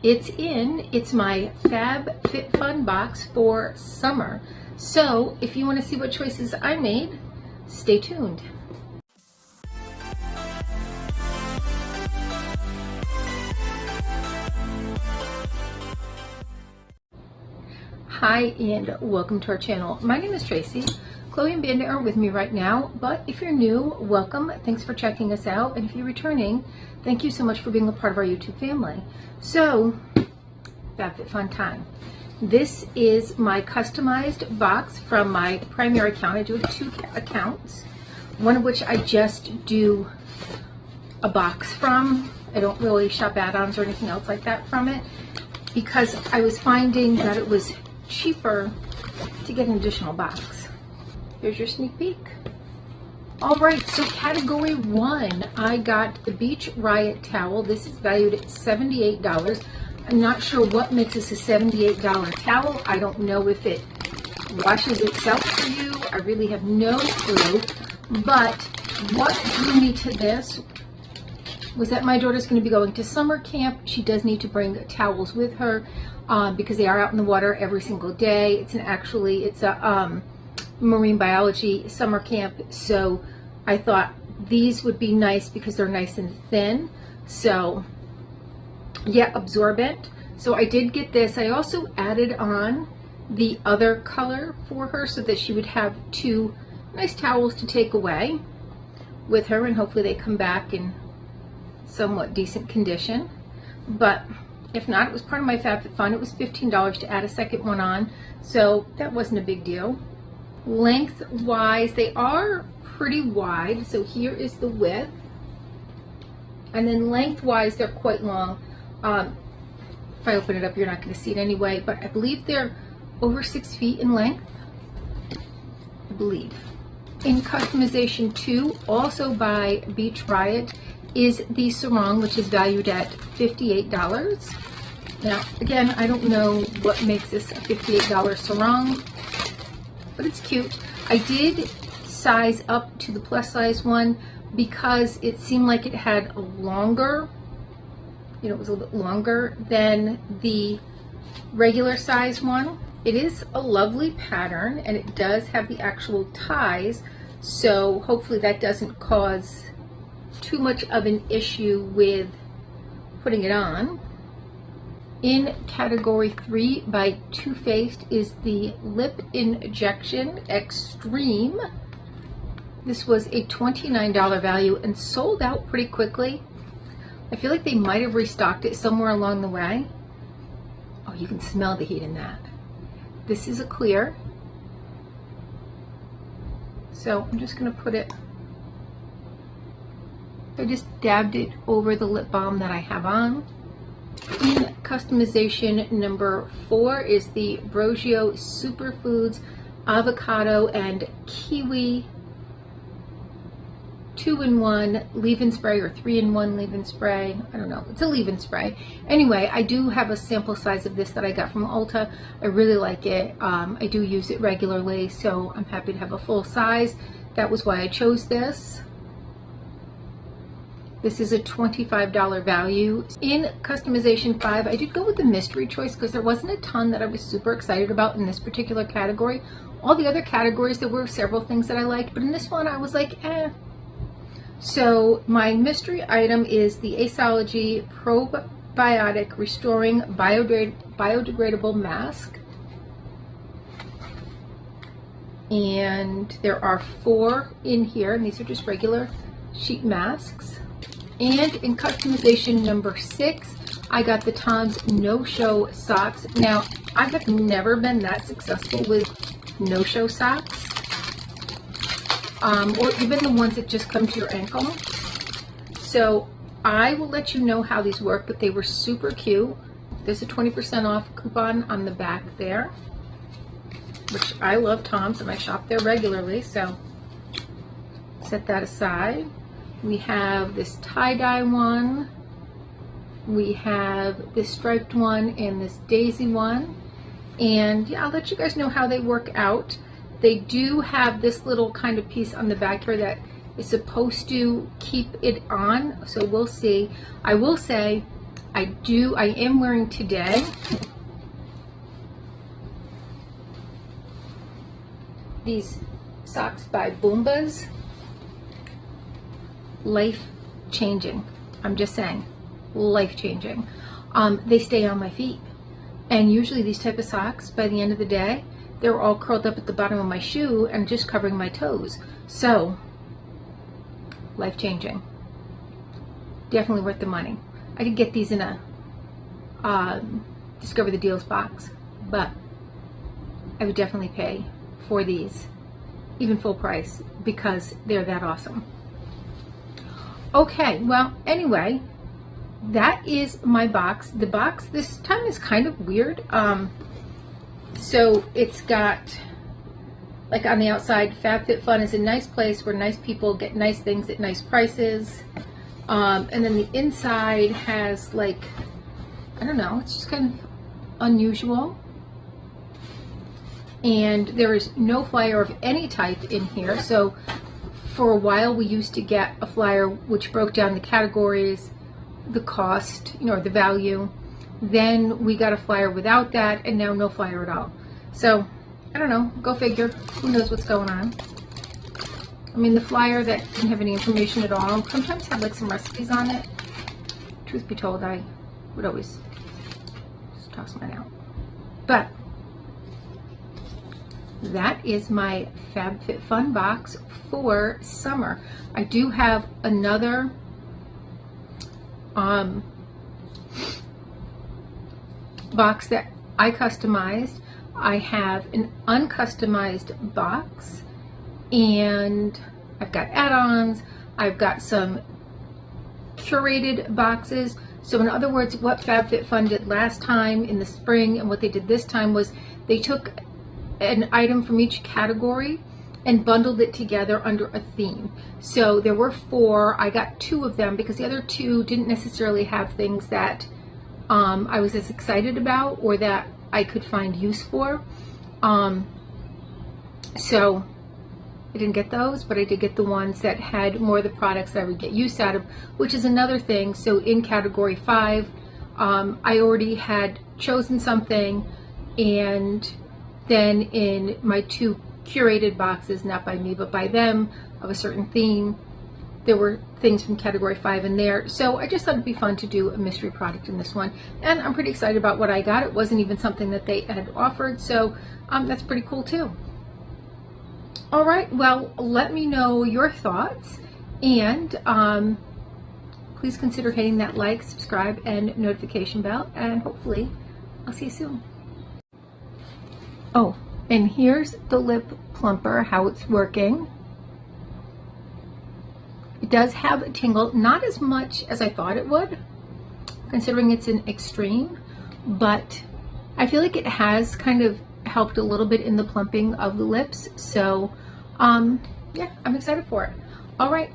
It's my Fabfitfun box for summer. So if you want to see what choices I made, stay tuned. Hi and welcome to our channel. My name is Tracy. Chloe and Bandit are with me right now, but if you're new, welcome. Thanks for checking us out. And if you're returning, thank you so much for being a part of our YouTube family. So, Fabfitfun time. This is my customized box from my primary account. I do have two accounts, one of which I just do a box from. I don't really shop add-ons or anything else like that from it because I was finding that it was cheaper to get an additional box. Here's your sneak peek. All right, so category 1, I got the Beach Riot towel. This is valued at $78. I'm not sure what makes this a $78 towel. I don't know if it washes itself for you. I really have no clue. But what drew me to this was that my daughter's going to be going to summer camp. She does need to bring towels with her because they are out in the water every single day. It's a marine biology summer camp, so I thought these would be nice because they're nice and thin. So yeah, absorbent. So I did get this. I also added on the other color for her so that she would have two nice towels to take away with her, and hopefully they come back in somewhat decent condition. But if not, it was part of my Fabfitfun. It was $15 to add a second one on, so that wasn't a big deal. Lengthwise, they are pretty wide. So here is the width, and then lengthwise they're quite long. If I open it up, you're not going to see it anyway, but I believe they're over 6 feet in length. I believe. In customization 2, also by Beach Riot, is the sarong, which is valued at $58. Now, again, I don't know what makes this a $58 sarong, but it's cute. I did size up to the plus size one because it seemed like it had a longer, it was a little bit longer than the regular size one. It is a lovely pattern, and it does have the actual ties, so hopefully that doesn't cause too much of an issue with putting it on. In category 3 by Too Faced is the Lip Injection Extreme. This was a $29 value and sold out pretty quickly. I feel like they might have restocked it somewhere along the way. Oh, you can smell the heat in that. This is a clear. So I'm just going to put it, I just dabbed it over the lip balm that I have on. In customization number 4 is the Brogio Superfoods Avocado and Kiwi 2-in-1 leave-in spray, or 3-in-1 leave-in spray. I don't know. It's a leave-in spray. Anyway, I do have a sample size of this that I got from Ulta. I really like it. I do use it regularly, so I'm happy to have a full size. That was why I chose this. This is a $25 value. In customization 5, I did go with the mystery choice because there wasn't a ton that I was super excited about in this particular category. All the other categories, there were several things that I liked, but in this one I was like, eh. So my mystery item is the Aceology Probiotic Restoring Biodegradable Mask. And there are 4 in here, and these are just regular sheet masks. And in customization number 6, I got the Tom's no-show socks. Now, I have never been that successful with no-show socks, or even the ones that just come to your ankle. So I will let you know how these work, but they were super cute. There's a 20% off coupon on the back there, which I love Tom's and I shop there regularly, so set that aside. We have this tie-dye one, we have this striped one, and this daisy one. And yeah, I'll let you guys know how they work out. They do have this little kind of piece on the back here that is supposed to keep it on, so we'll see. I will say I am wearing today these socks by Boombas. Life changing. I'm just saying, life changing. They stay on my feet. And usually these type of socks, by the end of the day, they're all curled up at the bottom of my shoe and just covering my toes. So, life changing. Definitely worth the money. I did get these in a Discover the Deals box, but I would definitely pay for these, even full price, because they're that awesome. Okay, well, anyway, that is my box. The box this time is kind of weird. So it's got, like, on the outside, Fabfitfun is a nice place where nice people get nice things at nice prices. And then the inside has, like, I don't know, it's just kind of unusual. And there is no flyer of any type in here. So for a while we used to get a flyer which broke down the categories, the cost, you know, the value. Then we got a flyer without that, and now no flyer at all. So I don't know, go figure. Who knows what's going on? I mean, the flyer that didn't have any information at all sometimes had like some recipes on it. Truth be told, I would always just toss mine out. But that is my Fabfitfun box for summer. I do have another box that I customized. I have an uncustomized box, and I've got add-ons. I've got some curated boxes. So in other words, what Fabfitfun did last time in the spring and what they did this time was they took an item from each category and bundled it together under a theme. So there were 4. I got 2 of them because the other 2 didn't necessarily have things that I was as excited about or that I could find use for. So I didn't get those, but I did get the ones that had more of the products that I would get use out of, which is another thing. So in category 5, I already had chosen something, and then in my 2 curated boxes, not by me but by them, of a certain theme, there were things from category 5 in there. So I just thought it'd be fun to do a mystery product in this one, and I'm pretty excited about what I got. It wasn't even something that they had offered, so that's pretty cool too. All right, well, let me know your thoughts, and please consider hitting that like, subscribe, and notification bell, and hopefully I'll see you soon. Oh, and here's the lip plumper, how it's working. It does have a tingle, not as much as I thought it would, considering it's an extreme, but I feel like it has kind of helped a little bit in the plumping of the lips. So yeah, I'm excited for it. All right,